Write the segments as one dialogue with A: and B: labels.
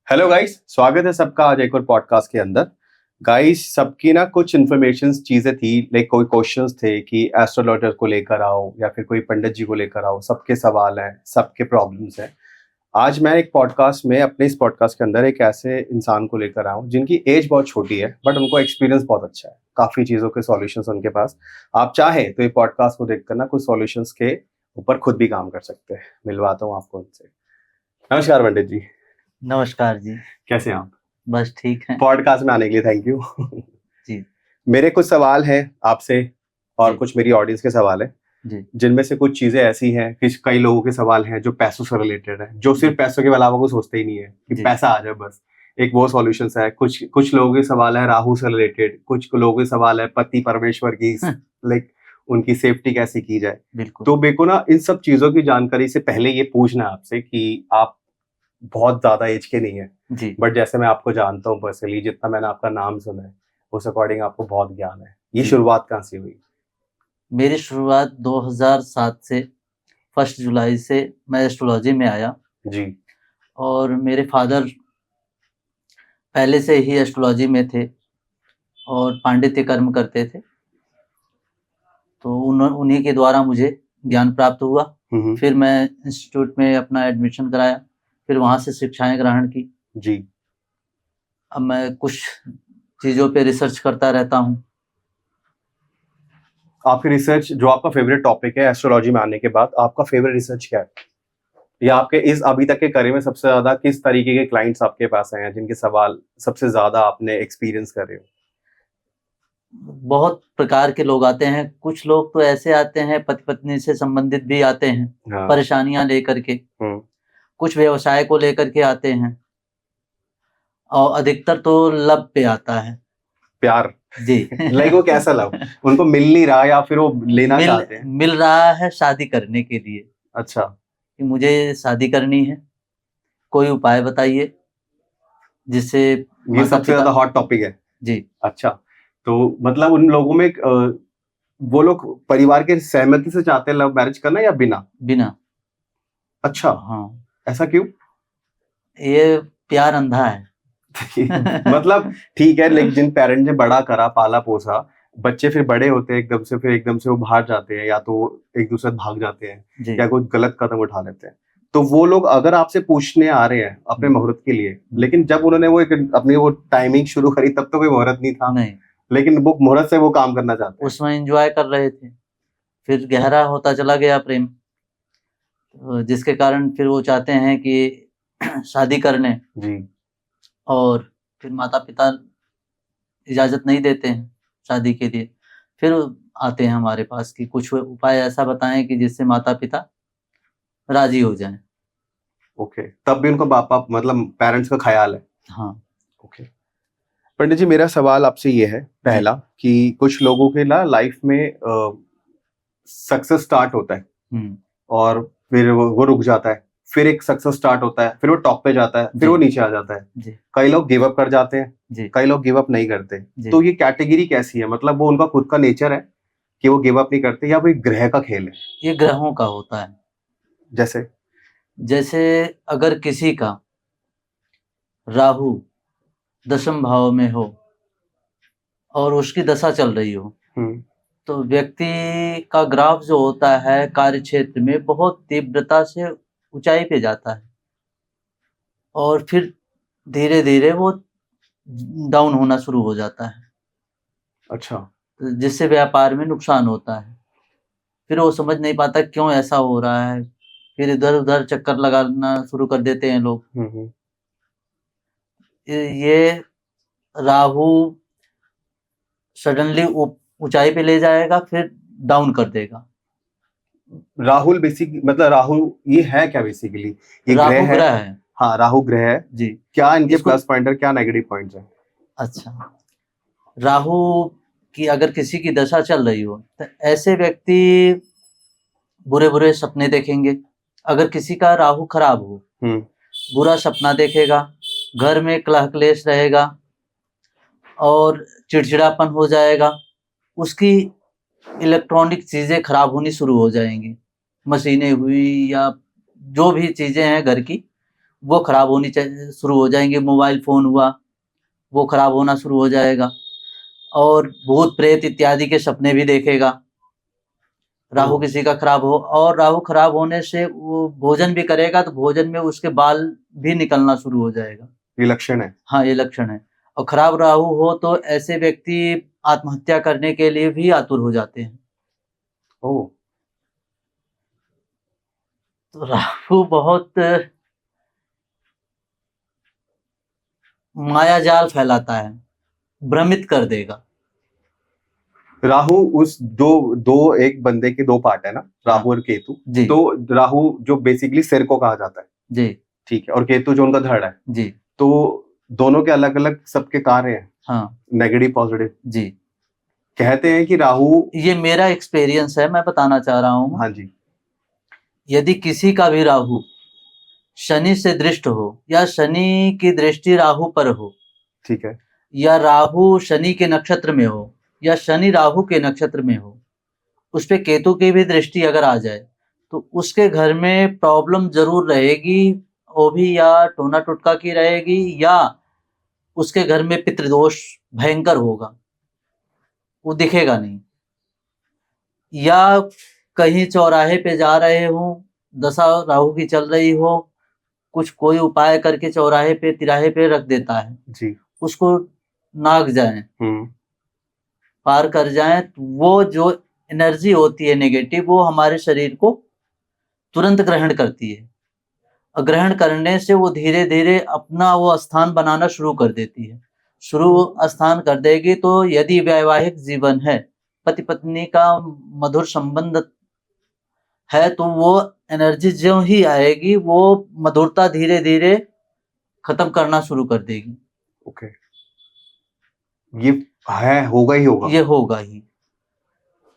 A: Hello guys, स्वागत है सबका आज एक और पॉडकास्ट के अंदर। गाइस, सबकी ना कुछ इन्फॉर्मेशन चीजें थी, लाइक कोई क्वेश्चंस थे कि एस्ट्रोलॉजर को लेकर आओ या फिर कोई पंडित जी को लेकर आओ। सबके सवाल हैं, सबके प्रॉब्लम्स हैं। आज मैं एक पॉडकास्ट में अपने इस पॉडकास्ट के अंदर एक ऐसे इंसान को लेकर आया हूँ जिनकी एज बहुत छोटी है बट उनको एक्सपीरियंस बहुत अच्छा है, काफी चीजों के सॉल्यूशंस उनके पास। आप चाहे तो ये पॉडकास्ट को देखकर ना कुछ सॉल्यूशंस के ऊपर खुद भी काम कर सकते हैं। मिलवाता हूँ आपको उनसे। नमस्कार पंडित जी।
B: नमस्कार जी।
A: कैसे हैं आप?
B: बस ठीक है
A: पॉडकास्ट में आने के लिए थैंक यू।
B: जी।
A: मेरे कुछ सवाल हैं आपसे और
B: जी।
A: कुछ मेरी ऑडियंस के सवाल हैं,
B: जी।
A: जिनमें से कुछ चीजें ऐसी हैं कि कई लोगों के सवाल हैं जो पैसों से रिलेटेड है, जो सिर्फ पैसों के अलावा को सोचते ही नहीं है कि
B: जी।
A: पैसा आ जाए बस। एक वो सॉल्यूशंस है। कुछ कुछ लोगों के सवाल है राहु से रिलेटेड, कुछ लोगों के सवाल है पति परमेश्वर की, लाइक उनकी सेफ्टी कैसे की जाए।
B: बिल्कुल।
A: तो मेरे को ना इन सब चीजों की जानकारी से पहले ये पूछना है आपसे कि आप बहुत ज्यादा एज के नहीं है,
B: जी।
A: बट जैसे मैं आपको जानता हूँ पर्सनली, जितना मैंने आपका नाम सुना है उस अकॉर्डिंग आपको बहुत ज्ञान है। ये
B: जी।
A: शुरुआत कहाँ से हुई?
B: मेरी शुरुआत 2007 से 1 जुलाई से मैं एस्ट्रोलॉजी में आया
A: जी।
B: और मेरे फादर पहले से ही एस्ट्रोलॉजी में थे और पांडित्य कर्म करते थे, तो उन्हीं के द्वारा मुझे ज्ञान प्राप्त हुआ। फिर मैं इंस्टीट्यूट में अपना एडमिशन कराया, फिर वहाँ से शिक्षाएं ग्रहण की।
A: जी।
B: अब मैं कुछ चीज़ों पे रिसर्च करता रहता हूँ।
A: आपकी रिसर्च, जो आपका फेवरेट टॉपिक है एस्ट्रोलॉजी में आने के बाद, आपका फेवरेट रिसर्च क्या है? या आपके इस अभी तक के करियर में सबसे ज्यादा किस तरीके के क्लाइंट्स आपके पास आए हैं जिनके सवाल सबसे ज्यादा आपने एक्सपीरियंस कर रहे हो?
B: बहुत प्रकार के लोग आते हैं। कुछ लोग तो ऐसे आते हैं पति पत्नी से संबंधित भी आते हैं,
A: हाँ।
B: परेशानियां लेकर के। कुछ व्यवसाय को लेकर के आते हैं और अधिकतर तो लव पे आता है।
A: प्यार?
B: जी।
A: लाइक वो कैसा लव? उनको मिल नहीं रहा या फिर वो लेना चाहते हैं?
B: मिल रहा है शादी करने के लिए।
A: अच्छा।
B: कि मुझे शादी करनी है, कोई उपाय बताइए जिससे
A: ये सबसे ज्यादा हॉट टॉपिक है।
B: जी।
A: अच्छा, तो मतलब उन लोगों में वो लोग परिवार के सहमति से चाहते हैं लव मैरिज करना या बिना?
B: बिना।
A: अच्छा।
B: हाँ।
A: ऐसा क्यों?
B: ये प्यार अंधा है।
A: मतलब ठीक है, लेकिन जिन पेरेंट ने बड़ा करा, पाला पोसा, बच्चे फिर बड़े होते हैं एकदम से, फिर एकदम से वो बाहर जाते हैं या तो एक दूसरे से भाग जाते हैं या कोई गलत कदम उठा लेते हैं। तो वो लोग अगर आपसे पूछने आ रहे हैं अपने मुहूर्त के लिए, लेकिन जब उन्होंने वो एक अपनी वो टाइमिंग शुरू करी तब तो कोई मुहूर्त नहीं था।
B: नहीं,
A: लेकिन वो मुहूर्त से वो काम करना चाहते हैं।
B: उसमें एंजॉय कर रहे थे, फिर गहरा होता चला गया प्रेम, जिसके कारण फिर वो चाहते हैं कि शादी कर लें।
A: जी।
B: और फिर माता पिता इजाज़त नहीं देते हैं शादी के लिए। फिर आते हैं हमारे पास कि कुछ उपाय ऐसा बताएं कि जिससे माता पिता राजी हो जाएं।
A: ओके, तब भी उनको पापा मतलब पेरेंट्स का ख्याल है।
B: हाँ।
A: ओके पंडित जी, मेरा सवाल आपसे ये है पहला कि कुछ लोगों के ना लाइफ में सक्सेस स्टार्ट होता है और फिर वो रुक जाता है, फिर एक सक्सेस स्टार्ट होता है, फिर वो टॉप पे जाता है, फिर वो नीचे आ जाता है। कई लोग गिव अप कर जाते हैं, कई लोग गिव अप नहीं करते। तो ये कैटेगरी कैसी है? मतलब वो उनका खुद का नेचर है कि वो गिव अप नहीं करते या कोई ग्रह का खेल है?
B: ये ग्रहों का होता है। जैसे अगर किसी का राहु 10वें भाव में हो और उसकी दशा चल रही हो, तो व्यक्ति का ग्राफ जो होता है कार्य क्षेत्र में बहुत तीव्रता से ऊंचाई पे जाता है और फिर धीरे धीरे वो डाउन होना शुरू हो जाता है।
A: अच्छा।
B: तो जिससे व्यापार में नुकसान होता है। फिर वो समझ नहीं पाता क्यों ऐसा हो रहा है, फिर इधर उधर चक्कर लगाना शुरू कर देते हैं लोग। ये राहु सडनली ऊंचाई पे ले जाएगा, फिर डाउन कर देगा।
A: राहुल बेसिक मतलब राहु ये है क्या बेसिकली? ये
B: राहु ग्रह
A: है। हाँ, राहु ग्रह है
B: जी।
A: क्या इनके प्लस पॉइंट है, क्या नेगेटिव पॉइंट्स है?
B: अच्छा, राहु की अगर किसी की दशा चल रही हो तो ऐसे व्यक्ति बुरे बुरे सपने देखेंगे। अगर किसी का राहु खराब हो, बुरा सपना देखेगा, घर में कलह क्लेश रहेगा और चिड़चिड़ापन हो जाएगा। उसकी इलेक्ट्रॉनिक चीजें खराब होनी शुरू हो जाएंगी, मशीनें हुई या जो भी चीजें हैं घर की, वो खराब होनी शुरू हो जाएंगे। मोबाइल फोन हुआ वो खराब होना शुरू हो जाएगा, और भूत प्रेत इत्यादि के सपने भी देखेगा। राहु किसी का खराब हो, और राहु खराब होने से वो भोजन भी करेगा तो भोजन में उसके बाल भी निकलना शुरू हो जाएगा।
A: ये लक्षण है।
B: हाँ, ये लक्षण है। और खराब राहु हो तो ऐसे व्यक्ति आत्महत्या करने के लिए भी आतुर हो जाते हैं।
A: ओह,
B: तो राहु बहुत माया जाल फैलाता है, भ्रमित कर देगा।
A: राहु उस दो एक बंदे के दो पार्ट है ना, राहु और केतु।
B: जी
A: तो राहु जो बेसिकली सिर को कहा जाता है,
B: जी
A: ठीक है, और केतु जो उनका धड़ है।
B: जी।
A: तो दोनों के अलग अलग सबके कार्य हैं,
B: हाँ
A: नेगेटिव पॉजिटिव।
B: जी,
A: कहते हैं कि राहु,
B: ये मेरा एक्सपीरियंस है, मैं बताना चाह रहा हूँ।
A: हाँ जी,
B: यदि किसी का भी राहु शनि से दृष्ट हो, या शनि की दृष्टि राहु पर हो,
A: ठीक है,
B: या राहु शनि के नक्षत्र में हो, या शनि राहु के नक्षत्र में हो, उस पे केतु की भी दृष्टि अगर आ जाए तो उसके घर में प्रॉब्लम जरूर रहेगी। वो भी या टोना टुटका की रहेगी, या उसके घर में पितृदोष भयंकर होगा, वो दिखेगा नहीं। या कहीं चौराहे पे जा रहे हो, दशा राहु की चल रही हो, कुछ कोई उपाय करके चौराहे पे तिराहे पे रख देता है
A: जी,
B: उसको नाग जाए, पार कर जाए, तो वो जो एनर्जी होती है नेगेटिव, वो हमारे शरीर को तुरंत ग्रहण करती है। और ग्रहण करने से वो धीरे धीरे अपना वो स्थान बनाना शुरू कर देती है। शुरू स्थान कर देगी तो यदि वैवाहिक जीवन है, पति पत्नी का मधुर संबंध है, तो वो एनर्जी जो ही आएगी वो मधुरता धीरे धीरे खत्म करना शुरू कर देगी।
A: ओके, ये है, होगा ही होगा।
B: ये होगा ही।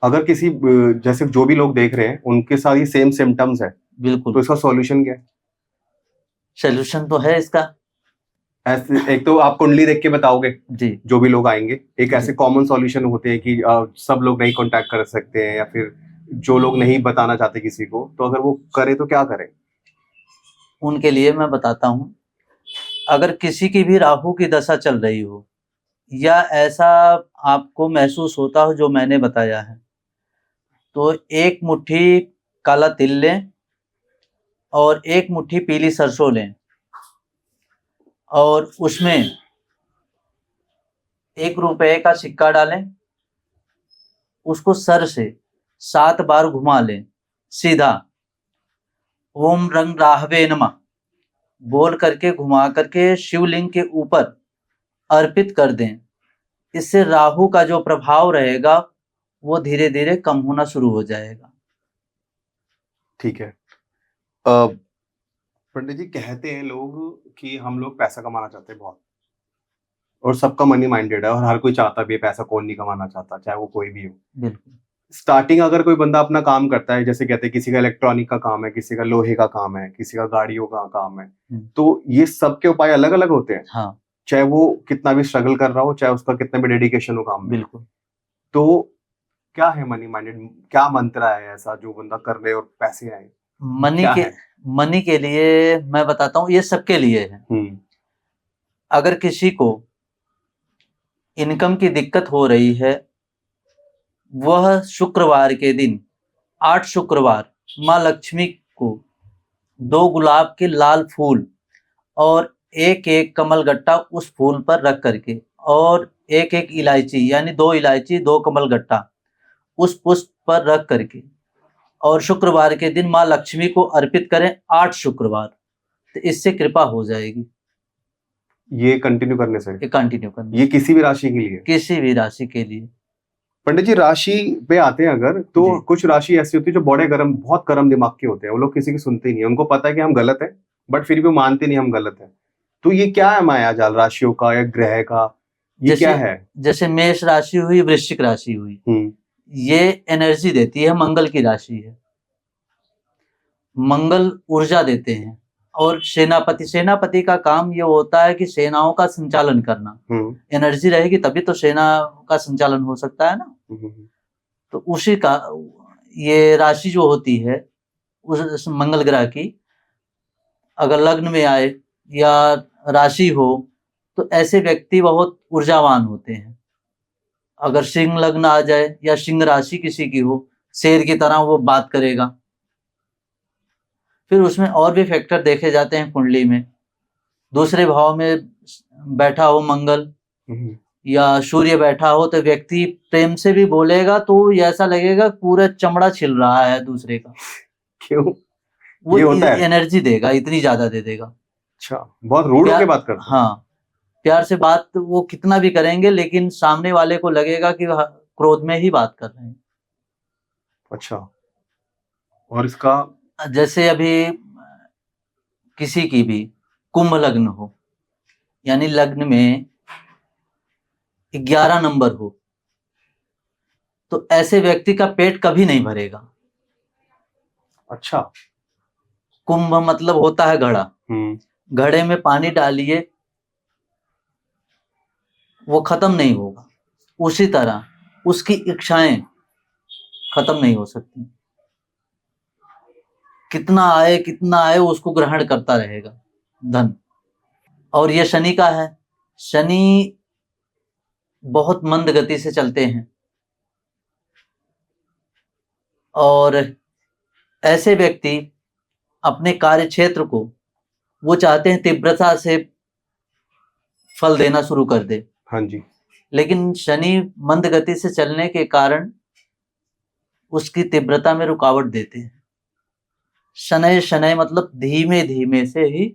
A: अगर किसी जैसे जो भी लोग देख रहे हैं उनके साथ ये सेम सिम्टम्स है,
B: बिल्कुल,
A: तो इसका सॉल्यूशन क्या है?
B: सोल्यूशन तो है इसका।
A: ऐसे एक तो आप कुंडली देख के बताओगे
B: जी
A: जो भी लोग आएंगे, एक ऐसे
B: जी।
A: कॉमन सॉल्यूशन होते हैं कि सब लोग नहीं कांटेक्ट कर सकते हैं, या फिर जो लोग नहीं बताना चाहते किसी को, तो अगर वो करे तो क्या करें?
B: उनके लिए मैं बताता हूँ, अगर किसी की भी राहु की दशा चल रही हो, या ऐसा आपको महसूस होता हो जो मैंने बताया है, तो एक मुट्ठी काला तिल लें और एक मुट्ठी पीली सरसों लें, और उसमें 1 रुपए का सिक्का डालें, उसको सर से 7 बार घुमा लें सीधा, ओम रंग राहवे नमः बोल करके घुमा करके शिवलिंग के ऊपर अर्पित कर दें। इससे राहु का जो प्रभाव रहेगा वो धीरे धीरे कम होना शुरू हो जाएगा।
A: ठीक है। पंडित जी, कहते हैं लोग कि हम लोग पैसा कमाना चाहते हैं बहुत, और सबका मनी माइंडेड है, और हर कोई चाहता भी है पैसा, कौन नहीं कमाना चाहता, चाहे वो कोई भी हो।
B: बिल्कुल।
A: स्टार्टिंग अगर कोई बंदा अपना काम करता है, जैसे कहते हैं किसी का इलेक्ट्रॉनिक का काम है, किसी का लोहे का काम है, किसी का गाड़ियों का काम है, तो ये सबके उपाय अलग अलग होते हैं।
B: हाँ
A: चाहे वो कितना भी स्ट्रगल कर रहा हो, चाहे उसका कितना भी डेडिकेशन हो काम में।
B: बिल्कुल।
A: तो क्या है मनी माइंडेड, क्या मंत्र है ऐसा जो बंदा कर ले और पैसे आए?
B: मनी के लिए मैं बताता हूँ, ये सबके लिए है। अगर किसी को इनकम की दिक्कत हो रही है, वह शुक्रवार के दिन 8 शुक्रवार माँ लक्ष्मी को 2 गुलाब के लाल फूल और एक एक कमल गट्टा उस फूल पर रख करके, और एक एक इलायची, यानी 2 इलायची 2 कमल गट्टा उस पुष्प पर रख करके, और शुक्रवार के दिन माँ लक्ष्मी को अर्पित करें 8 शुक्रवार, तो इससे कृपा हो जाएगी।
A: ये कंटिन्यू करने से?
B: ये कंटिन्यू करना,
A: ये किसी भी राशि के लिए?
B: किसी भी राशि के लिए।
A: पंडित जी, राशि पे आते हैं अगर, तो कुछ राशि ऐसी होती है जो बहुत गर्म दिमाग के होते हैं, वो लोग किसी की सुनते ही नहीं, उनको पता है कि हम गलत है, बट फिर भी वो मानते नहीं हम गलत है। तो ये क्या है माया जाल राशियों का या ग्रह का, ये क्या है?
B: जैसे मेष राशि हुई, वृश्चिक राशि हुई, ये एनर्जी देती है, मंगल की राशि है, मंगल ऊर्जा देते हैं। और सेनापति का काम ये होता है कि सेनाओं का संचालन करना। एनर्जी रहेगी तभी तो सेना का संचालन हो सकता है ना। तो उसी का ये राशि जो होती है उस मंगल ग्रह की, अगर लग्न में आए या राशि हो तो ऐसे व्यक्ति बहुत ऊर्जावान होते हैं। अगर सिंह लग्न आ जाए या सिंह राशि किसी की हो, शेर की तरह वो बात करेगा। फिर उसमें और भी फैक्टर देखे जाते हैं कुंडली में। दूसरे भाव में बैठा हो मंगल या सूर्य बैठा हो तो व्यक्ति प्रेम से भी बोलेगा तो ऐसा लगेगा पूरा चमड़ा छिल रहा है दूसरे का।
A: क्यों?
B: वो
A: ये होता है?
B: एनर्जी देगा, इतनी ज्यादा दे देगा।
A: अच्छा, बहुत रूड होके बात करते हैं।
B: हाँ, प्यार से बात वो कितना भी करेंगे लेकिन सामने वाले को लगेगा कि क्रोध में ही बात कर रहे हैं।
A: अच्छा, और इसका
B: जैसे अभी किसी की भी कुंभ लग्न हो, यानी लग्न में 11 नंबर हो, तो ऐसे व्यक्ति का पेट कभी नहीं भरेगा।
A: अच्छा,
B: कुंभ मतलब होता है घड़ा। घड़े में पानी डालिए, वो खत्म नहीं होगा। उसी तरह उसकी इच्छाएं खत्म नहीं हो सकती। कितना आए उसको ग्रहण करता रहेगा धन। और ये शनि का है। शनि बहुत मंद गति से चलते हैं और ऐसे व्यक्ति अपने कार्य क्षेत्र को वो चाहते हैं तीव्रता से फल देना शुरू कर दे।
A: हाँ जी।
B: लेकिन शनि मंद गति से चलने के कारण उसकी तीव्रता में रुकावट देते हैं। शनै शनै मतलब धीमे धीमे से ही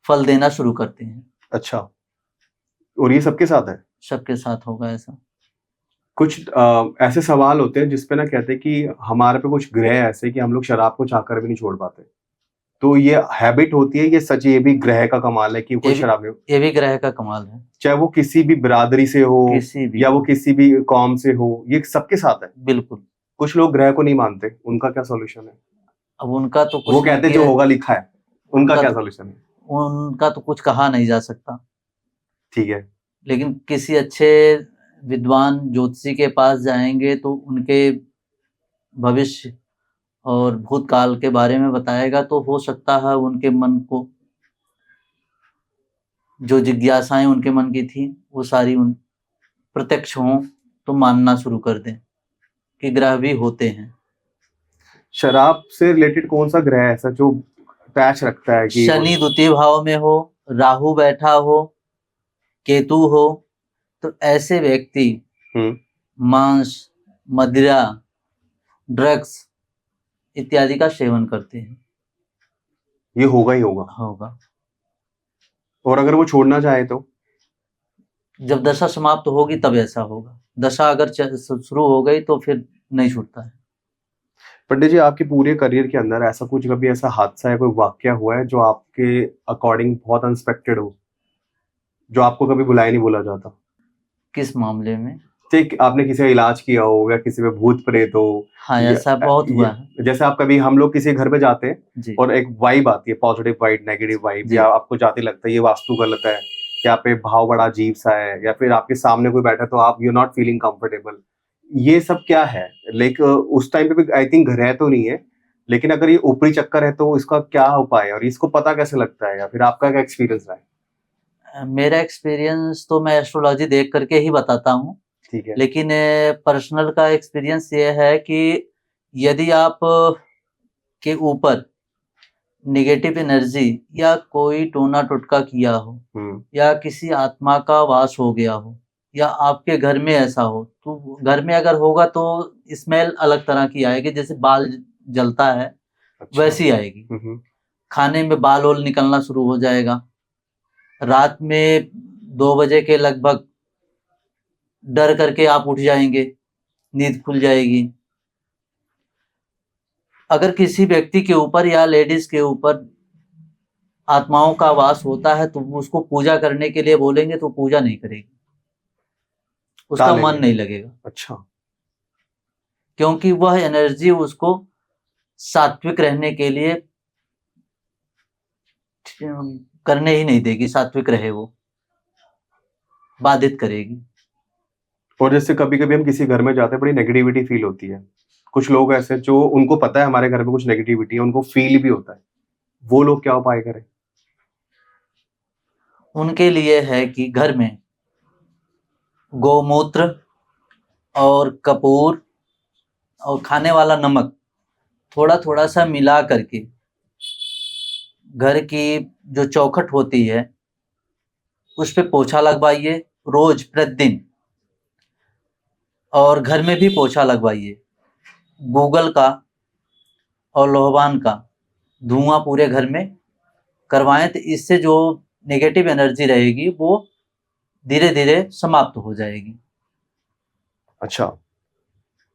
B: फल देना शुरू करते हैं।
A: अच्छा, और ये सबके साथ है?
B: सबके साथ होगा ऐसा।
A: कुछ ऐसे सवाल होते हैं जिसपे ना कहते हैं कि हमारे पे कुछ ग्रह ऐसे कि हम लोग शराब को चाहकर भी नहीं छोड़ पाते। तो ये हैबिट होती है, ये सच, ये भी ग्रह का कमाल है कि कोई शराब नहीं?
B: ये भी ग्रह का कमाल है।
A: चाहे वो किसी भी बिरादरी से हो, या वो किसी भी कौम से हो, ये सबके साथ है।
B: बिल्कुल।
A: कुछ लोग ग्रह को नहीं मानते, उनका क्या सॉल्यूशन है?
B: अब उनका तो कुछ
A: वो कहते हैं जो होगा लिखा है, उनका क्या सॉल्यूशन है?
B: उनका तो कुछ कहा नहीं जा सकता।
A: ठीक है।
B: लेकिन किसी अच्छे विद्वान ज्योतिषी के पास जाएंगे तो उनके भविष्य और भूतकाल के बारे में बताएगा तो हो सकता है उनके मन को जो जिज्ञासाएं उनके मन की थी वो सारी उन प्रत्यक्ष हों तो मानना शुरू कर दें कि ग्रह भी होते हैं।
A: शराब से रिलेटेड कौन सा ग्रह है ऐसा जो अटैच रखता है? कि
B: शनि द्वितीय भाव में हो, राहु बैठा हो, केतु हो, तो ऐसे व्यक्ति मांस, मदिरा, ड्रग्स इत्यादि का सेवन करते हैं।
A: ये होगा ही होगा। और अगर वो छोड़ना चाहे तो?
B: जब दशा समाप्त होगी तब ऐसा होगा। दशा अगर शुरू हो गई तो फिर नहीं छूटता है।
A: पंडित जी, आपके पूरे करियर के अंदर ऐसा कुछ कभी ऐसा हादसा या कोई वाकया हुआ है जो आपके अकॉर्डिंग बहुत अनएक्सपेक्टेड हो, जो आपको कभी बुलाया नहीं बोला जाता?
B: किस मामले में?
A: ठीक, आपने किसी का इलाज किया हो या किसी पे भूत प्रेत हो?
B: हाँ, ऐसा बहुत हुआ है।
A: जैसे आप कभी, हम लोग किसी घर में जाते हैं और एक वाइब आती है, पॉजिटिव वाइब, नेगेटिव वाइब, या आपको जाते लगता है ये वास्तु गलत है, या पे भाव बड़ा अजीब सा है, या फिर आपके सामने कोई बैठा तो आप यू नॉट फीलिंग कंफर्टेबल, ये सब क्या है? लाइक उस टाइम पे भी आई थिंक ग्रह तो नहीं है, लेकिन अगर ये ऊपरी चक्कर है तो इसका क्या उपाय है और इसको पता कैसे लगता है, या फिर आपका क्या एक्सपीरियंस रहा है?
B: मेरा एक्सपीरियंस तो मैं एस्ट्रोलॉजी देख करके ही बताता हूँ।
A: ठीक है।
B: लेकिन पर्सनल का एक्सपीरियंस ये है कि यदि आप के ऊपर नेगेटिव एनर्जी या कोई टोना टोटका किया हो या किसी आत्मा का वास हो गया हो या आपके घर में ऐसा हो, तो घर में अगर होगा तो स्मेल अलग तरह की आएगी, जैसे बाल जलता है वैसी आएगी। खाने में बाल ओल निकलना शुरू हो जाएगा। रात में 2 बजे के लगभग डर करके आप उठ जाएंगे, नींद खुल जाएगी। अगर किसी व्यक्ति के ऊपर या लेडीज के ऊपर आत्माओं का वास होता है तो उसको पूजा करने के लिए बोलेंगे तो पूजा नहीं करेगी, उसका मन नहीं लगेगा।
A: अच्छा।
B: क्योंकि वह एनर्जी उसको सात्विक रहने के लिए करने ही नहीं देगी, सात्विक रहे वो बाधित करेगी।
A: और जैसे कभी कभी हम किसी घर में जाते हैं, बड़ी नेगेटिविटी फील होती है, कुछ लोग ऐसे जो उनको पता है हमारे घर में कुछ नेगेटिविटी है, उनको फील भी होता है, वो लोग क्या उपाय करें?
B: उनके लिए है कि घर में गोमूत्र और कपूर और खाने वाला नमक थोड़ा थोड़ा सा मिला करके घर की जो चौखट होती है उस पे पोछा लगवाइए रोज प्रतिदिन, और घर में भी पोछा लगवाइए। गूगल का और लोहवान का धुआं पूरे घर में करवाएं, तो इससे जो नेगेटिव एनर्जी रहेगी वो धीरे धीरे समाप्त हो जाएगी।
A: अच्छा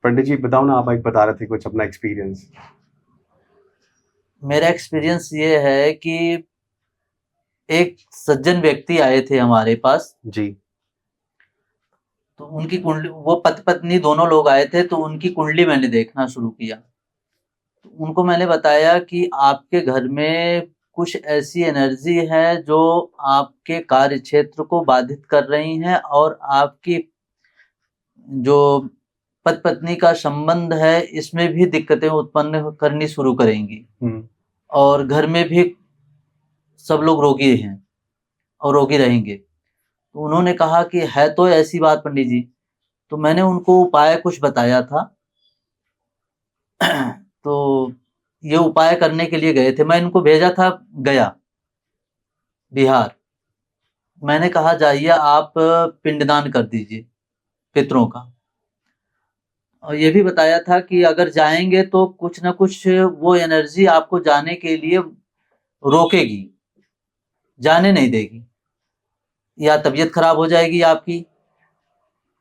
A: पंडित जी बताओ ना, आप एक बता रहे थे कुछ अपना एक्सपीरियंस।
B: मेरा एक्सपीरियंस ये है कि एक सज्जन व्यक्ति आए थे हमारे पास,
A: जी।
B: तो उनकी कुंडली, वो पति पत्नी दोनों लोग आए थे, तो उनकी कुंडली मैंने देखना शुरू किया। तो उनको मैंने बताया कि आपके घर में कुछ ऐसी एनर्जी है जो आपके कार्य क्षेत्र को बाधित कर रही हैं, और आपकी जो पति पत्नी का संबंध है इसमें भी दिक्कतें उत्पन्न करनी शुरू करेंगी, और घर में भी सब लोग रोगी हैं और रोगी रहेंगे। तो उन्होंने कहा कि है तो ऐसी बात पंडित जी। तो मैंने उनको उपाय कुछ बताया था। तो ये उपाय करने के लिए गए थे, मैं इनको भेजा था गया, बिहार। मैंने कहा जाइए आप पिंडदान कर दीजिए पितरों का, और ये भी बताया था कि अगर जाएंगे तो कुछ ना कुछ वो एनर्जी आपको जाने के लिए रोकेगी, जाने नहीं देगी, या तबीयत खराब हो जाएगी आपकी,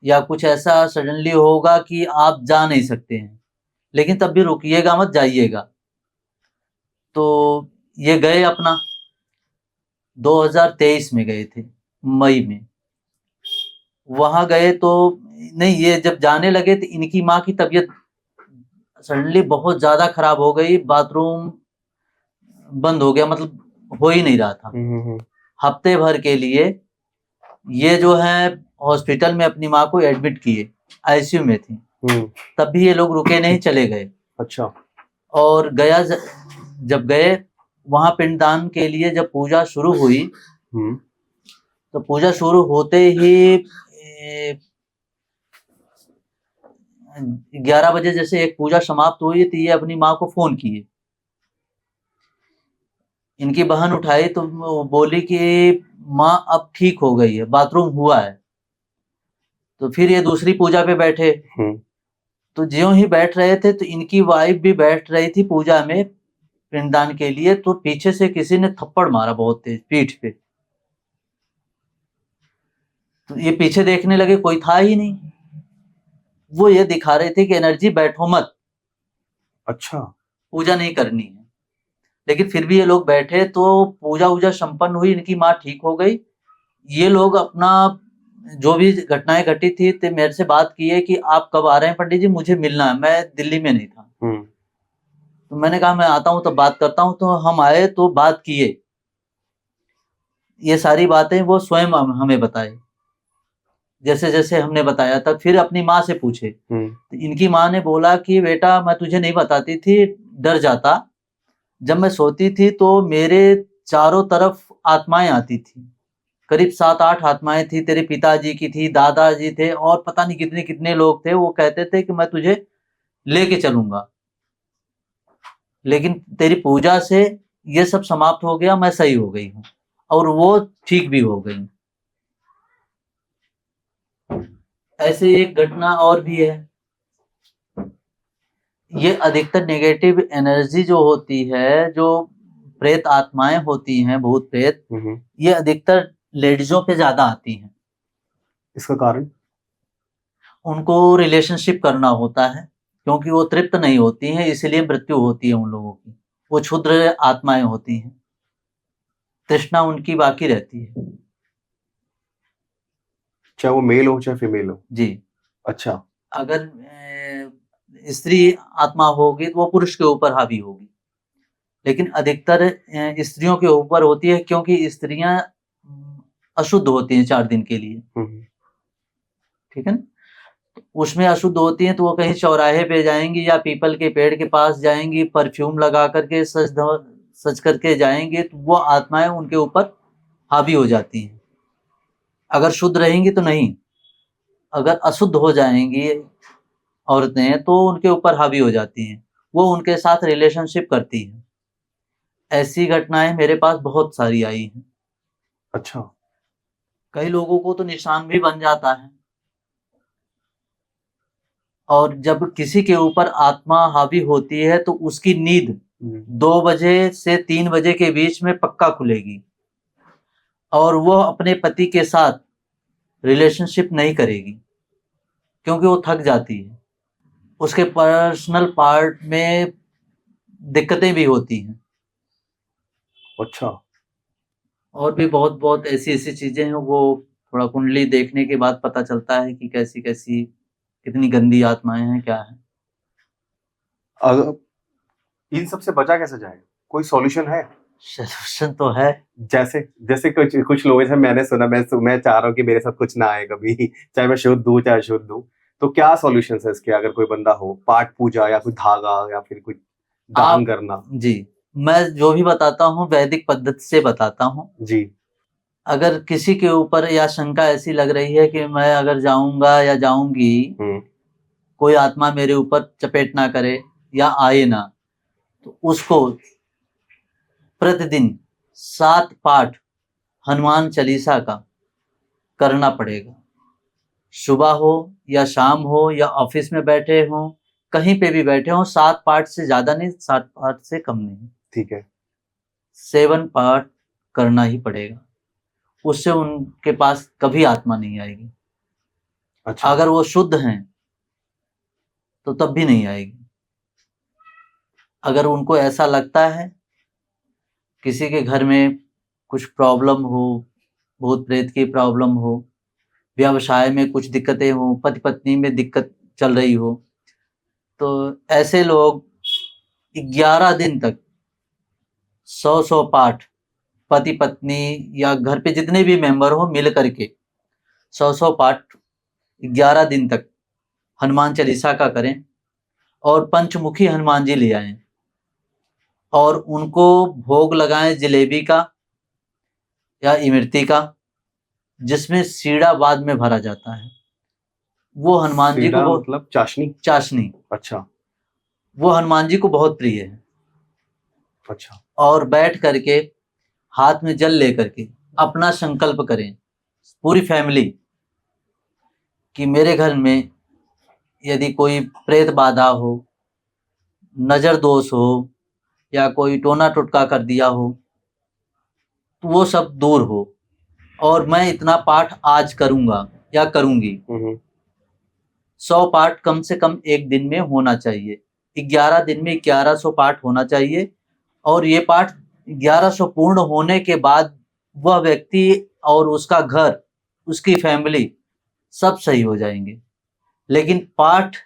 B: या कुछ ऐसा सडनली होगा कि आप जा नहीं सकते हैं, लेकिन तब भी रुकिएगा मत, जाइएगा। तो ये गए अपना 2023 में गए थे, मई में। वहां गए तो नहीं, ये जब जाने लगे तो इनकी माँ की तबीयत सडनली बहुत ज्यादा खराब हो गई, बाथरूम बंद हो गया, मतलब हो ही नहीं रहा था। हफ्ते भर के लिए ये जो है हॉस्पिटल में अपनी माँ को एडमिट किए, आईसीयू में थी। तब भी ये लोग रुके नहीं, चले गए।
A: अच्छा।
B: और गया जब गए वहां पिंडदान के लिए, जब पूजा शुरू हुई तो पूजा शुरू होते ही 11 बजे जैसे एक पूजा समाप्त हुई तो ये अपनी माँ को फोन किए। इनकी बहन उठाई तो वो बोली कि माँ अब ठीक हो गई है, बाथरूम हुआ है। तो फिर ये दूसरी पूजा पे बैठे। तो ज्यों ही बैठ रहे थे तो इनकी वाइफ भी बैठ रही थी पूजा में पिंडदान के लिए, तो पीछे से किसी ने थप्पड़ मारा बहुत तेज पीठ पे। तो ये पीछे देखने लगे, कोई था ही नहीं। वो ये दिखा रहे थे कि एनर्जी बैठो मत,
A: अच्छा,
B: पूजा नहीं करनी है। लेकिन फिर भी ये लोग बैठे, तो पूजा वूजा संपन्न हुई, इनकी माँ ठीक हो गई। ये लोग अपना जो भी घटनाएं घटी थी तो मेरे से बात की है कि आप कब आ रहे हैं पंडित जी, मुझे मिलना है, मैं दिल्ली में नहीं था। तो मैंने कहा मैं आता हूँ तो बात करता हूँ। तो हम आए तो बात किए, ये सारी बातें वो स्वयं हमें बताए, जैसे जैसे हमने बताया था। फिर अपनी माँ से पूछे तो इनकी माँ ने बोला कि बेटा मैं तुझे नहीं बताती थी, डर जाता। जब मैं सोती थी तो मेरे चारों तरफ आत्माएं आती थी, करीब 7-8 आत्माएं थी, तेरे पिताजी की थी, दादाजी थे, और पता नहीं कितने कितने लोग थे। वो कहते थे कि मैं तुझे लेके चलूंगा, लेकिन तेरी पूजा से ये सब समाप्त हो गया, मैं सही हो गई हूँ, और वो ठीक भी हो गई। ऐसे एक घटना और भी है। ये अधिकतर नेगेटिव एनर्जी जो होती है, जो प्रेत आत्माएं होती हैं, भूत प्रेत, ये अधिकतर लेडीजों पे ज्यादा आती हैं।
A: इसका कारण?
B: उनको रिलेशनशिप करना होता है, क्योंकि वो तृप्त नहीं होती हैं, इसलिए मृत्यु होती है उन लोगों की। वो क्षुद्र आत्माएं होती हैं, तृष्णा उनकी बाकी रहती है।
A: चाहे वो मेल हो चाहे फीमेल हो?
B: जी।
A: अच्छा।
B: अगर स्त्री आत्मा होगी तो वो पुरुष के ऊपर हावी होगी, लेकिन अधिकतर स्त्रियों के ऊपर होती है, क्योंकि स्त्रियां अशुद्ध होती हैं 4 दिन के लिए। ठीक है ना? उसमें अशुद्ध होती हैं तो वो कहीं चौराहे पे जाएंगी या पीपल के पेड़ के पास जाएंगी, परफ्यूम लगा करके सच करके जाएंगे तो वो आत्माएं उनके ऊपर हावी हो जाती हैं। अगर शुद्ध रहेंगी तो नहीं, अगर अशुद्ध हो जाएंगी औरतें तो उनके ऊपर हावी हो जाती हैं, वो उनके साथ रिलेशनशिप करती हैं। ऐसी घटनाएं मेरे पास बहुत सारी आई हैं।
A: अच्छा।
B: कई लोगों को तो निशान भी बन जाता है। और जब किसी के ऊपर आत्मा हावी होती है तो उसकी नींद 2 बजे से 3 बजे के बीच में पक्का खुलेगी और वह अपने पति के साथ रिलेशनशिप नहीं करेगी, क्योंकि वो थक जाती है। उसके पर्सनल पार्ट में दिक्कतें भी होती हैं।
A: अच्छा।
B: और भी बहुत बहुत ऐसी ऐसी चीजें हैं, वो थोड़ा कुंडली देखने के बाद पता चलता है कि कैसी कैसी कितनी गंदी आत्माएं हैं, क्या है।
A: इन सब से बचा कैसे जाए? कोई सॉल्यूशन है?
B: सोल्यूशन तो है।
A: जैसे जैसे कुछ कुछ लोग हैं, मैंने सुना, मैं चाह रहा हूँ कि मेरे साथ कुछ ना आए कभी, चाहे मैं शुद्ध हूँ चाहे अशुद्ध हूँ। तो क्या सॉल्यूशन है इसके? अगर कोई बंदा हो, पाठ पूजा या कोई धागा या फिर कुछ दान करना।
B: जी, मैं जो भी बताता हूँ वैदिक पद्धति से बताता हूँ
A: जी।
B: अगर किसी के ऊपर या शंका ऐसी लग रही है कि मैं अगर जाऊंगा या जाऊंगी कोई आत्मा मेरे ऊपर चपेट ना करे या आए ना, तो उसको प्रतिदिन 7 पाठ हनुमान चालीसा का करना पड़ेगा। सुबह हो या शाम हो या ऑफिस में बैठे हो, कहीं पे भी बैठे हो, 7 पाठ से ज्यादा नहीं, 7 पाठ से कम नहीं।
A: ठीक है।
B: 7 पाठ करना ही पड़ेगा, उससे उनके पास कभी आत्मा नहीं आएगी।
A: अच्छा।
B: अगर वो शुद्ध हैं तो तब भी नहीं आएगी। अगर उनको ऐसा लगता है किसी के घर में कुछ प्रॉब्लम हो, भूत प्रेत की प्रॉब्लम हो, व्यवसाय में कुछ दिक्कतें हो, पति पत्नी में दिक्कत चल रही हो, तो ऐसे लोग 11 दिन तक 100 पाठ पति पत्नी या घर पे जितने भी मेंबर हो मिल करके 100 पाठ 11 दिन तक हनुमान चालीसा का करें और पंचमुखी हनुमान जी ले आएं और उनको भोग लगाएं जलेबी का या इमरती का, जिसमें सीड़ा बाद में भरा जाता है। वो हनुमान जी को
A: मतलब चाशनी।
B: चाशनी।
A: अच्छा।
B: वो हनुमान जी को बहुत प्रिय है।
A: अच्छा।
B: और बैठ करके हाथ में जल लेकर के अपना संकल्प करें पूरी फैमिली कि मेरे घर में यदि कोई प्रेत बाधा हो, नजर दोष हो या कोई टोना टुटका कर दिया हो तो वो सब दूर हो, और मैं इतना पाठ आज करूंगा या करूंगी। 100 पाठ कम से कम एक दिन में होना चाहिए, 11 दिन में 1100 पाठ होना चाहिए। और ये पाठ 1100 पूर्ण होने के बाद वह व्यक्ति और उसका घर, उसकी फैमिली सब सही हो जाएंगे। लेकिन पाठ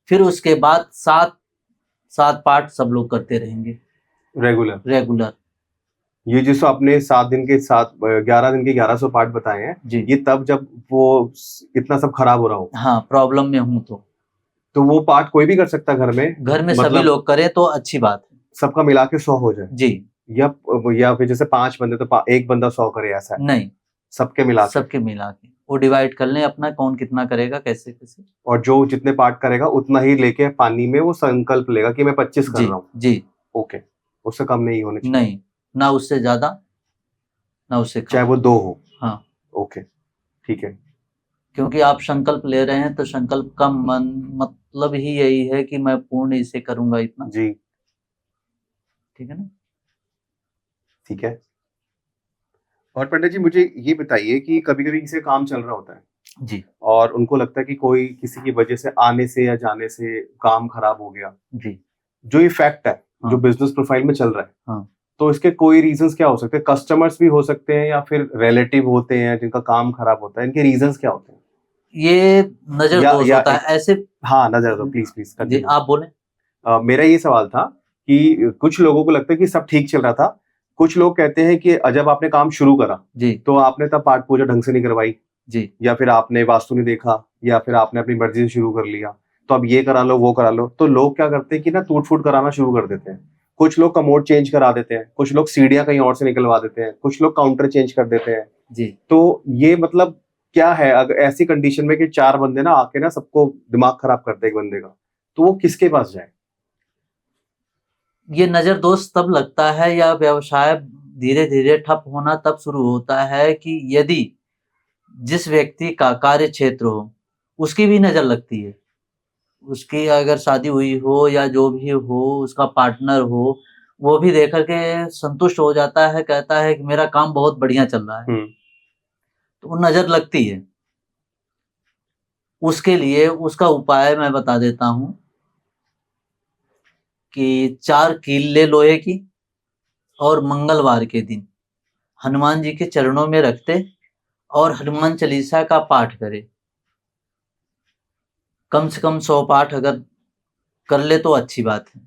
B: फिर उसके बाद 7 पाठ सब लोग करते रहेंगे रेगुलर।
A: ये जिसको आपने 7 दिन के 11 दिन के 1100 पाठ बताए हैं
B: जी,
A: ये तब जब वो इतना सब खराब हो रहा हो।
B: हाँ, प्रॉब्लम में हूँ
A: तो वो पाठ कोई भी कर सकता है घर में
B: मतलब सभी लोग करें तो अच्छी बात है।
A: सबका मिला के 100 हो जाए।
B: जी।
A: या फिर जैसे 5 बंदे तो एक बंदा 100 करे, ऐसा है?
B: नहीं,
A: सबके मिला
B: के वो डिवाइड कर लें अपना, कौन कितना करेगा कैसे कैसे,
A: और जो जितने पाठ करेगा उतना ही लेके पानी में वो संकल्प लेगा कि मैं 25 कर रहा हूँ।
B: जी।
A: ओके, उससे कम नहीं होने चाहिए।
B: नहीं, ना उससे ज्यादा ना उससे कम,
A: चाहे वो 2 हो।
B: हाँ।
A: ओके, ठीक है।
B: क्योंकि आप संकल्प ले रहे हैं तो संकल्प का मतलब ही यही है कि मैं पूर्ण इसे करूंगा इतना।
A: जी,
B: ठीक है ना?
A: ठीक है। और पंडित जी मुझे ये बताइए कि कभी कभी किसी का काम चल रहा होता है
B: जी,
A: और उनको लगता है कि कोई किसी की वजह से आने से या जाने से काम खराब हो गया,
B: जी,
A: जो इफेक्ट है,
B: हाँ,
A: जो बिजनेस प्रोफाइल में चल रहा है,
B: हाँ,
A: तो इसके कोई रीजंस क्या हो सकते हैं? कस्टमर्स भी हो सकते हैं या फिर रिलेटिव होते हैं जिनका काम खराब होता है, इनके रीजंस क्या होते हैं?
B: ये नजर दोष होता है ऐसे।
A: हाँ, नजर दो प्लीज प्लीज।
B: जी, आप बोले।
A: मेरा ये सवाल था कि कुछ लोगों को लगता है कि सब ठीक चल रहा था, कुछ लोग कहते हैं कि जब आपने काम शुरू करा
B: जी,
A: तो आपने तब पाठ पूजा ढंग से नहीं करवाई
B: जी,
A: या फिर आपने वास्तु नहीं देखा या फिर आपने अपनी मर्जी से शुरू कर लिया, तो अब ये करा लो वो करा लो, तो लोग क्या करते हैं कि ना टूट फूट कराना शुरू कर देते हैं। कुछ लोग कमोड चेंज करा देते हैं, कुछ लोग सीढ़ियां कहीं और से निकलवा देते हैं, कुछ लोग काउंटर चेंज कर देते हैं।
B: जी।
A: तो ये मतलब क्या है, अगर ऐसी कंडीशन में कि 4 बंदे ना आके ना सबको दिमाग खराब करते हैं एक बंदे का, तो वो किसके पास जाए?
B: ये नजर दोष तब लगता है या व्यवसाय धीरे धीरे ठप होना तब शुरू होता है कि यदि जिस व्यक्ति का कार्य क्षेत्र हो उसकी भी नजर लगती है। उसकी अगर शादी हुई हो या जो भी हो, उसका पार्टनर हो, वो भी देख कर के संतुष्ट हो जाता है, कहता है कि मेरा काम बहुत बढ़िया चल रहा है, तो वो नजर लगती है। उसके लिए उसका उपाय मैं बता देता हूँ कि 4 कील ले लोहे की और मंगलवार के दिन हनुमान जी के चरणों में रखते और हनुमान चालीसा का पाठ करे। कम से कम 100 पाठ अगर कर ले तो अच्छी बात है।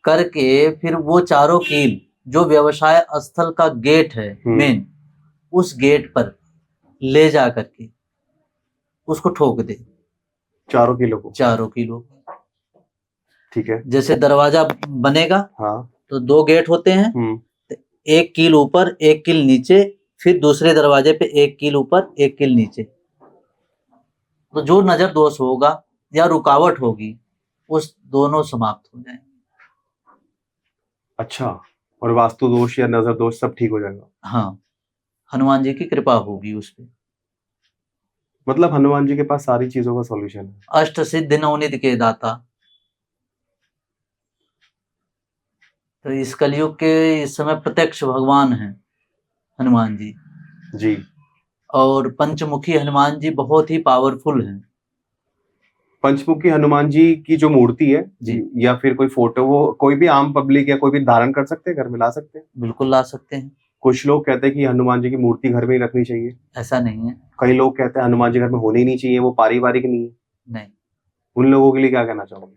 B: करके फिर वो चारों कील जो व्यवसाय स्थल का गेट है मेन, उस गेट पर ले जा करके उसको ठोक दे।
A: 4 किलो को?
B: 4 किलो।
A: ठीक है।
B: जैसे दरवाजा बनेगा,
A: हाँ।
B: तो 2 गेट होते हैं, तो 1 कील ऊपर 1 कील नीचे, फिर दूसरे दरवाजे पे 1 कील ऊपर 1 कील नीचे। तो जो नजर दोष होगा या रुकावट होगी उस दोनों समाप्त हो जाएंगे।
A: अच्छा, और वास्तु दोष या नजर दोष सब ठीक हो जाएगा?
B: हाँ, हनुमान जी की कृपा होगी उस पे।
A: मतलब हनुमान जी के पास सारी चीजों का सॉल्यूशन है।
B: अष्ट सिद्धि नवनिध के दाता। तो इस कलयुग के इस समय प्रत्यक्ष भगवान हैं हनुमान जी।
A: जी।
B: और पंचमुखी हनुमान जी बहुत ही पावरफुल हैं।
A: पंचमुखी हनुमान जी की जो मूर्ति है
B: जी।
A: या फिर कोई फोटो, वो कोई भी आम पब्लिक या कोई भी धारण कर सकते हैं, घर में ला सकते हैं?
B: बिल्कुल ला सकते हैं।
A: कुछ लोग कहते हैं कि हनुमान जी की मूर्ति घर में ही रखनी चाहिए।
B: ऐसा नहीं है।
A: कई लोग कहते हैं हनुमान जी घर में होनी नहीं चाहिए, वो पारिवारिक नहीं है।
B: नहीं।
A: उन लोगों के लिए क्या कहना चाहोगे,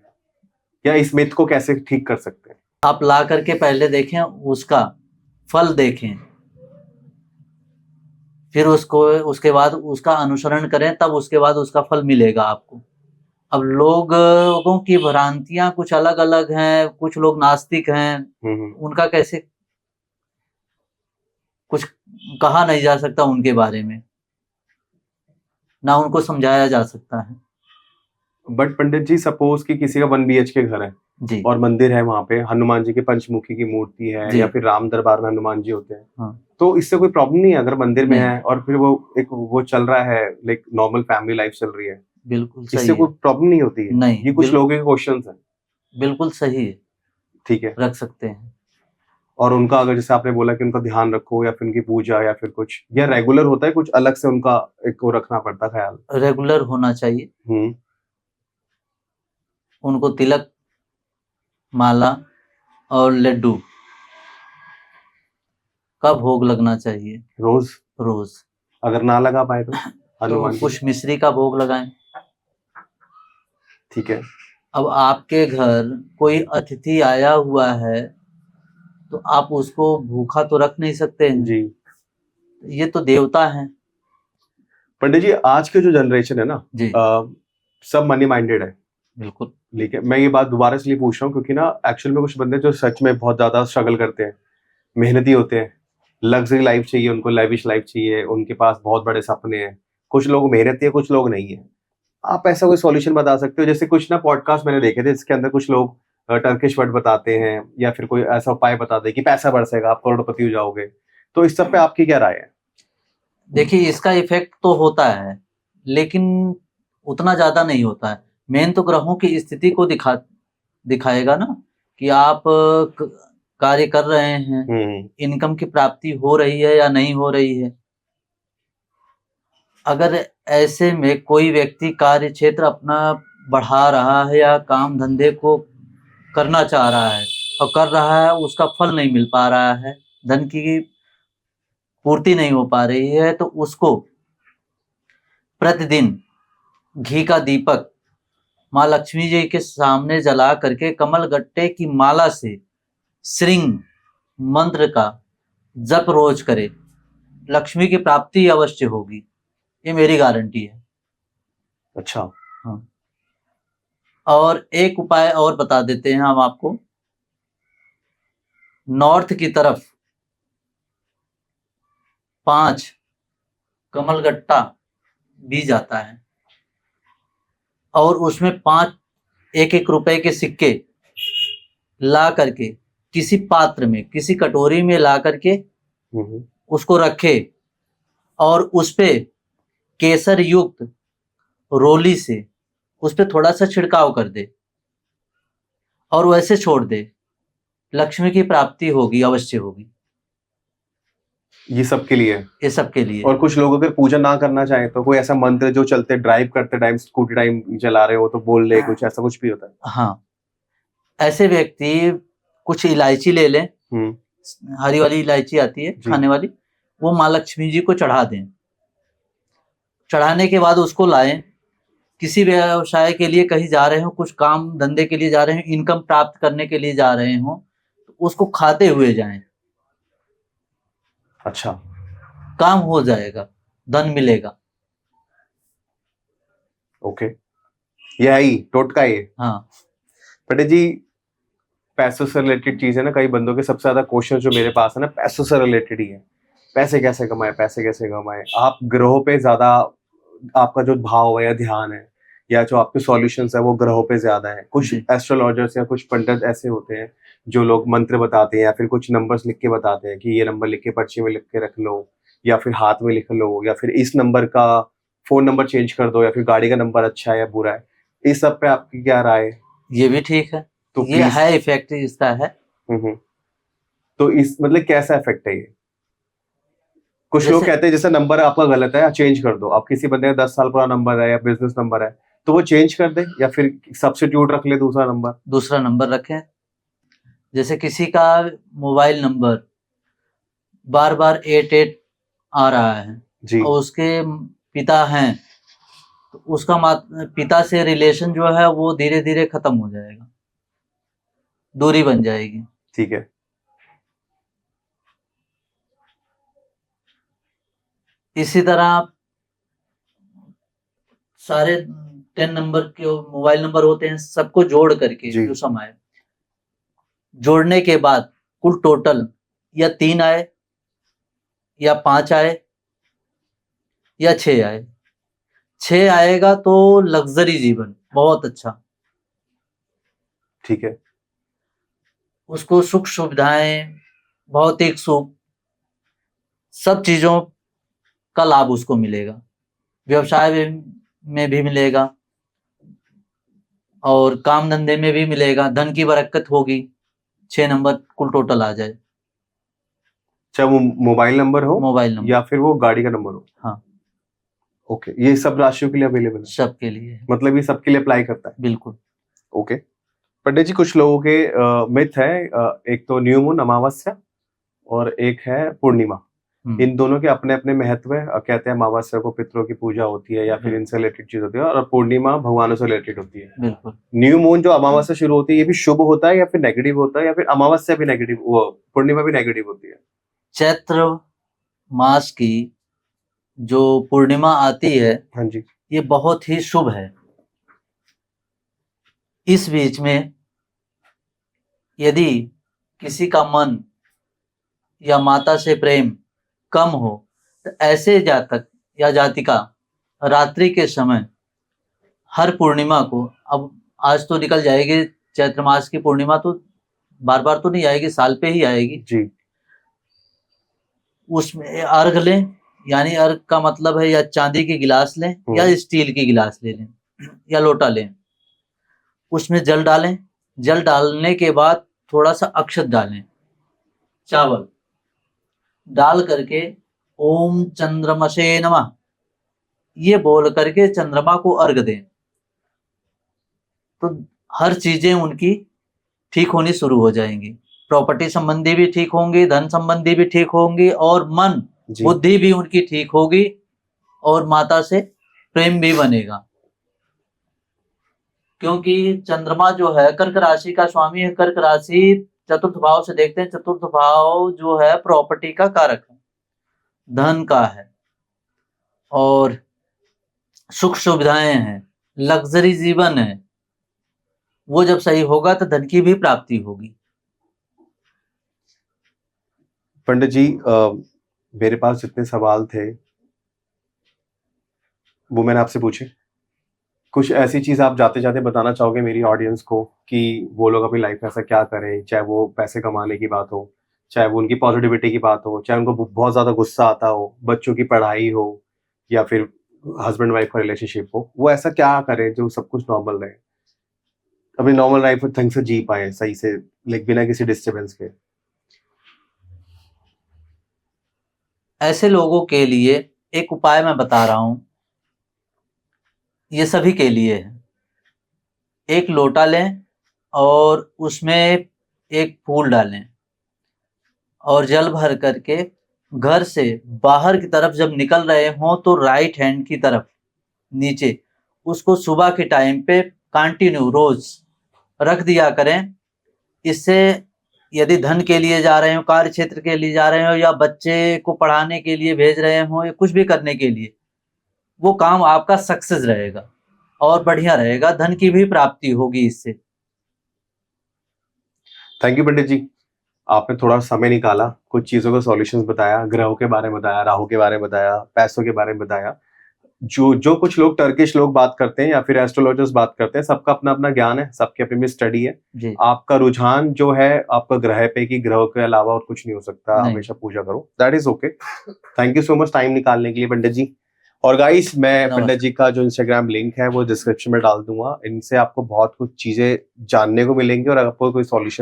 A: या इस मिथ को कैसे ठीक कर सकते हैं?
B: आप ला करके पहले देखें, उसका फल देखें, फिर उसको उसके बाद उसका अनुसरण करें, तब उसके बाद उसका फल मिलेगा आपको। अब लोगों की भ्रांतियां कुछ अलग अलग हैं, कुछ लोग नास्तिक हैं, उनका कैसे कुछ कहा नहीं जा सकता उनके बारे में, ना उनको समझाया जा सकता है।
A: बट पंडित जी, सपोज कि किसी का 1 BHK घर है
B: जी।
A: और मंदिर है, वहां पे हनुमान जी की पंचमुखी की मूर्ति है, या फिर राम दरबार में हनुमान जी होते हैं,
B: हाँ।
A: तो इससे कोई प्रॉब्लम नहीं है अगर मंदिर में
B: नहीं।
A: है और फिर वो चल रहा है, लाइक नॉर्मल फैमिली लाइफ चल रही है,
B: बिल्कुल सही
A: इससे
B: है।
A: कोई प्रॉब्लम नहीं होती है?
B: नहीं,
A: ये कुछ लोगों के क्वेश्चंस हैं।
B: बिल्कुल सही है,
A: ठीक है।
B: रख सकते हैं।
A: और उनका अगर जैसे आपने बोला कि उनका ध्यान रखो, या फिर उनकी पूजा, या फिर कुछ, या रेगुलर होता है, कुछ अलग से उनका एक वो रखना पड़ता है ख्याल?
B: रेगुलर होना चाहिए। उनको तिलक, माला और लड्डू का भोग लगना चाहिए
A: रोज?
B: रोज।
A: अगर ना लगा पाए तो
B: तो
A: हनुमान जी?
B: कुछ मिश्री का भोग लगाएं।
A: ठीक है।
B: अब आपके घर कोई अतिथि आया हुआ है तो आप उसको भूखा तो रख नहीं सकते हैं
A: जी।
B: ये तो देवता हैं।
A: पंडित जी, आज के जो जनरेशन है ना
B: जी।
A: सब मनी माइंडेड है।
B: बिल्कुल।
A: लेकिन मैं ये बात दोबारा इसलिए पूछ रहा हूँ क्योंकि ना एक्चुअल में कुछ बंदे जो सच में बहुत ज्यादा स्ट्रगल करते हैं, मेहनती होते हैं, लग्जरी लाइफ चाहिए उनको, लेविश लाइफ चाहिए, उनके पास बहुत बड़े सपने हैं। कुछ लोग मेहनती है, कुछ लोग नहीं है। आप ऐसा कोई सॉल्यूशन बता सकते हो? जैसे कुछ ना पॉडकास्ट मैंने देखे थे, इसके अंदर कुछ लोग टर्किश वर्ड बताते हैं, या फिर कोई ऐसा उपाय बताते हैं कि पैसा बरसेगा, आप करोड़पति हो जाओगे। तो इस सब पे आपकी क्या राय है?
B: देखिए, इसका इफेक्ट तो होता है लेकिन उतना ज्यादा नहीं होता है। मेन तो ग्रहों की स्थिति को दिखाएगा ना कि आप कार्य कर रहे हैं, इनकम की प्राप्ति हो रही है या नहीं हो रही है। अगर ऐसे में कोई व्यक्ति कार्य क्षेत्र अपना बढ़ा रहा है या काम धंधे को करना चाह रहा है और कर रहा है, उसका फल नहीं मिल पा रहा है, धन की पूर्ति नहीं हो पा रही है, तो उसको प्रतिदिन घी का दीपक माँ लक्ष्मी जी के सामने जला करके कमल गट्टे की माला से श्रृंग मंत्र का जप रोज करे, लक्ष्मी की प्राप्ति अवश्य होगी। ये मेरी गारंटी है।
A: अच्छा।
B: हाँ। और एक उपाय और बता देते हैं हम आपको नॉर्थ की तरफ 5 कमलगट्टा बीज आता है और उसमें 5 1-1 रुपए के सिक्के ला करके किसी पात्र में, किसी कटोरी में ला करके उसको रखे और उस पे केसर युक्त रोली से उस पे थोड़ा सा छिड़काव कर दे और वैसे छोड़ दे, लक्ष्मी की प्राप्ति होगी, अवश्य होगी।
A: ये सबके लिए है?
B: ये सबके लिए।
A: और कुछ लोग अगर पूजा ना करना चाहे तो कोई ऐसा मंत्र जो चलते ड्राइव करते टाइम, स्कूटी टाइम चला रहे हो तो बोल ले, कुछ ऐसा कुछ भी होता है?
B: हाँ, ऐसे व्यक्ति कुछ इलायची ले लें, हरी वाली इलायची आती है खाने वाली, वो माँ लक्ष्मी जी को चढ़ा दें। चढ़ाने के बाद उसको लाएं, किसी व्यवसाय के लिए कहीं जा रहे हो, कुछ काम धंधे के लिए जा रहे हो, इनकम प्राप्त करने के लिए जा रहे हो, तो उसको खाते हुए जाएं।
A: अच्छा,
B: काम हो जाएगा, धन मिलेगा।
A: ओके, ये है ही टोटका ये।
B: हाँ
A: पंडित जी, पैसों से रिलेटेड चीज है ना, कई बंदों के सबसे ज्यादा क्वेश्चन जो मेरे पास है ना, पैसों से रिलेटेड ही है। पैसे कैसे कमाए, पैसे कैसे कमाए? आप ग्रहों पे ज्यादा आपका जो भाव है या ध्यान है या जो आपके सॉल्यूशंस है वो ग्रहों पे ज्यादा है। कुछ एस्ट्रोलॉजर्स या कुछ पंडित ऐसे होते हैं जो लोग मंत्र बताते हैं या फिर कुछ नंबर्स लिख के बताते हैं कि ये नंबर लिख के पर्ची में लिख के रख लो या फिर हाथ में लिख लो या फिर इस नंबर का फोन नंबर चेंज कर दो या फिर गाड़ी का नंबर अच्छा है या बुरा है। इस सब पे आपकी क्या राय है?
B: ये भी ठीक है, तो ये है इफेक्ट इसका है।
A: तो इस मतलब कैसा इफेक्ट है ये? कुछ लोग कहते हैं जैसे नंबर आपका गलत है, चेंज कर दो। आप किसी बंदे का 10 साल पुराना नंबर है या बिजनेस नंबर है तो वो चेंज कर दे या फिर सब्स्टिट्यूट रख ले, दूसरा नंबर
B: रखें। जैसे किसी का मोबाइल नंबर बार बार 88 आ रहा है जी, और उसके पिता हैं तो उसका पिता से रिलेशन जो है वो धीरे धीरे खत्म हो जाएगा, दूरी बन जाएगी।
A: ठीक है।
B: इसी तरह सारे 10 नंबर के मोबाइल नंबर होते हैं, सबको जोड़ करके जो समाए, जोड़ने के बाद कुल टोटल या 3 आए या 5 आए या 6 आए। 6 आएगा तो लग्जरी जीवन, बहुत अच्छा।
A: ठीक है।
B: उसको सुख सुविधाएं, भौतिक सुख, सब चीजों का लाभ उसको मिलेगा, व्यवसाय में भी मिलेगा और काम धंधे में भी मिलेगा, धन की बरकत होगी। 6 नंबर कुल टोटल आ जाए,
A: चाहे वो मोबाइल नंबर हो,
B: मोबाइल नंबर
A: या फिर वो गाड़ी का नंबर हो।
B: हाँ,
A: ओके, ये सब राशियों के लिए अवेलेबल है?
B: सबके लिए,
A: मतलब ये सबके लिए अप्लाई करता है?
B: बिल्कुल।
A: ओके पंडित जी, कुछ लोगों के मिथ है, एक तो न्यू मून अमावस्या और एक है पूर्णिमा। इन दोनों के अपने अपने महत्व है। कहते हैं अमावस्या को पितरों की पूजा होती है या फिर इनसे रिलेटेड चीज होती है और पूर्णिमा भगवानों से रिलेटेड होती है।
B: बिल्कुल।
A: न्यू मून जो अमावस्या शुरू होती है ये भी शुभ होता है या फिर नेगेटिव होता है या फिर अमावस्या भी नेगेटिव, वो पूर्णिमा भी नेगेटिव होती है?
B: चैत्र मास की जो पूर्णिमा आती है,
A: हाँ जी,
B: ये बहुत ही शुभ है। इस बीच में यदि किसी का मन या माता से प्रेम कम हो तो ऐसे जातक या जातिका रात्रि के समय हर पूर्णिमा को, अब आज तो निकल जाएगी चैत्र मास की पूर्णिमा, तो बार बार तो नहीं आएगी, साल पे ही आएगी
A: जी,
B: उसमें अर्घ लें, यानी अर्घ का मतलब है या चांदी की गिलास लें या स्टील की गिलास ले लें या लोटा लें, उसमें जल डालें। जल डालने के बाद थोड़ा सा अक्षत डालें, चावल डाल करके ओम चंद्रमसे नमः ये बोल करके चंद्रमा को अर्घ दें, तो हर चीजें उनकी ठीक होनी शुरू हो जाएंगी। प्रॉपर्टी संबंधी भी ठीक होंगी, धन संबंधी भी ठीक होंगी और मन बुद्धि भी उनकी ठीक होगी और माता से प्रेम भी बनेगा। क्योंकि चंद्रमा जो है कर्क राशि का स्वामी है, कर्क राशि चतुर्थ भाव से देखते हैं, चतुर्थ भाव जो है प्रॉपर्टी का कारक है, धन का है और सुख सुविधाएं हैं, लग्जरी जीवन है। वो जब सही होगा तो धन की भी प्राप्ति होगी।
A: पंडित जी, मेरे पास जितने सवाल थे वो मैंने आपसे पूछे। कुछ ऐसी चीज आप जाते जाते बताना चाहोगे मेरी ऑडियंस को कि वो लोग अपनी लाइफ में ऐसा क्या करें, चाहे वो पैसे कमाने की बात हो, चाहे वो उनकी पॉजिटिविटी की बात हो, चाहे उनको बहुत ज्यादा गुस्सा आता हो, बच्चों की पढ़ाई हो, या फिर हस्बैंड वाइफ का रिलेशनशिप हो, वो ऐसा क्या करें जो सब कुछ नॉर्मल रहे, अपनी नॉर्मल लाइफ ढंग से जी पाए सही से, लाइक बिना किसी डिस्टर्बेंस के।
B: ऐसे लोगों के लिए एक उपाय मैं बता रहा हूं, ये सभी के लिए है। एक लोटा लें और उसमें एक फूल डालें और जल भर करके घर से बाहर की तरफ जब निकल रहे हों तो राइट हैंड की तरफ नीचे उसको सुबह के टाइम पे कंटिन्यू रोज रख दिया करें। इससे यदि धन के लिए जा रहे हो, कार्य क्षेत्र के लिए जा रहे हो, या बच्चे को पढ़ाने के लिए भेज रहे हो, या कुछ भी करने के लिए, वो काम आपका सक्सेस रहेगा और बढ़िया रहेगा, धन की भी प्राप्ति होगी इससे।
A: थैंक यू पंडित जी, आपने थोड़ा समय निकाला, कुछ चीजों का सॉल्यूशंस बताया, ग्रहों के बारे में बताया, राहु के बारे में बताया, पैसों के बारे में बताया। जो कुछ लोग टर्किश लोग बात करते हैं या फिर एस्ट्रोलॉजर्स बात करते हैं, सबका अपना अपना ज्ञान है, सबकी अपनी अपनी स्टडी है।
B: जी,
A: आपका रुझान जो है आपका ग्रह पे, कि ग्रह के अलावा और कुछ नहीं हो सकता,
B: नहीं।
A: हमेशा पूजा करो, that is okay. Thank you so much time निकालने के लिए पंडित जी। और गाइस, मैं
B: नमस्ते।
A: पंडित जी का जो इंस्टाग्राम लिंक है वो डिस्क्रिप्शन में डाल दूंगा, इनसे आपको बहुत कुछ चीजें जानने को मिलेंगी और आपको कोई सॉल्यूशन